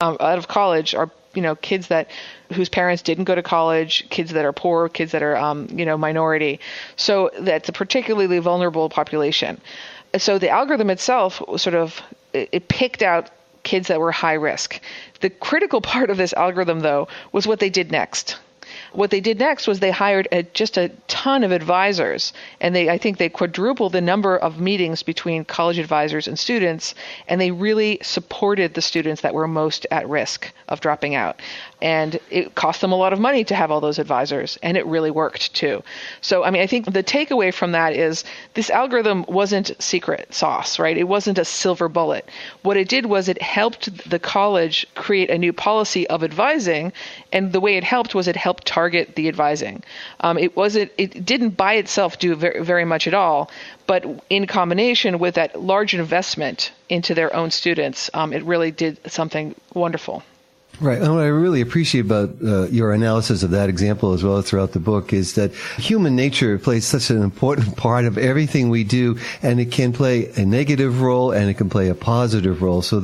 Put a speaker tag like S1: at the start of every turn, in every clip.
S1: out of college are kids whose parents didn't go to college, kids that are poor, kids that are minority. So that's a particularly vulnerable population. So the algorithm itself it picked out kids that were high risk. The critical part of this algorithm, though, was what they did next. What they did next was they hired just a ton of advisors, and I think they quadrupled the number of meetings between college advisors and students, and they really supported the students that were most at risk of dropping out. And it cost them a lot of money to have all those advisors, and it really worked too. So, I think the takeaway from that is this algorithm wasn't secret sauce, right? It wasn't a silver bullet. What it did was it helped the college create a new policy of advising, and the way it helped was it helped target the advising. It didn't by itself do very, very much at all, but in combination with that large investment into their own students, it really did something wonderful.
S2: Right. And what I really appreciate about your analysis of that example as well as throughout the book is that human nature plays such an important part of everything we do, and it can play a negative role and it can play a positive role. So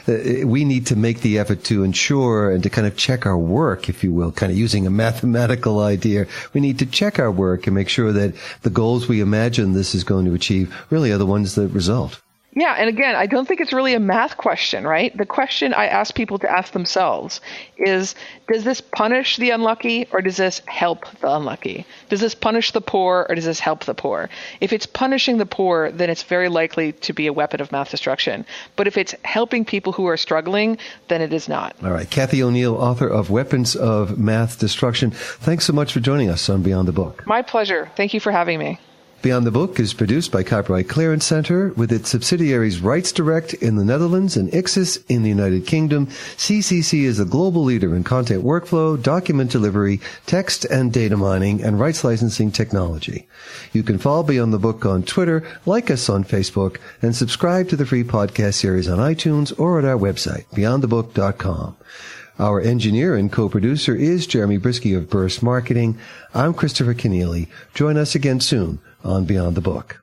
S2: we need to make the effort to ensure and to kind of check our work, if you will, kind of using a mathematical idea. We need to check our work and make sure that the goals we imagine this is going to achieve really are the ones that result.
S1: Yeah, and again, I don't think it's really a math question, right? The question I ask people to ask themselves is, does this punish the unlucky or does this help the unlucky? Does this punish the poor or does this help the poor? If it's punishing the poor, then it's very likely to be a weapon of math destruction. But if it's helping people who are struggling, then it is not.
S2: All right. Kathy O Neill, author of Weapons of Math Destruction. Thanks so much for joining us on Beyond the Book.
S1: My pleasure. Thank you for having me.
S2: Beyond the Book is produced by Copyright Clearance Center with its subsidiaries Rights Direct in the Netherlands and Ixis in the United Kingdom. CCC is a global leader in content workflow, document delivery, text and data mining, and rights licensing technology. You can follow Beyond the Book on Twitter, like us on Facebook, and subscribe to the free podcast series on iTunes or at our website, beyondthebook.com. Our engineer and co-producer is Jeremy Brisky of Burst Marketing. I'm Christopher Keneally. Join us again soon on Beyond the Book.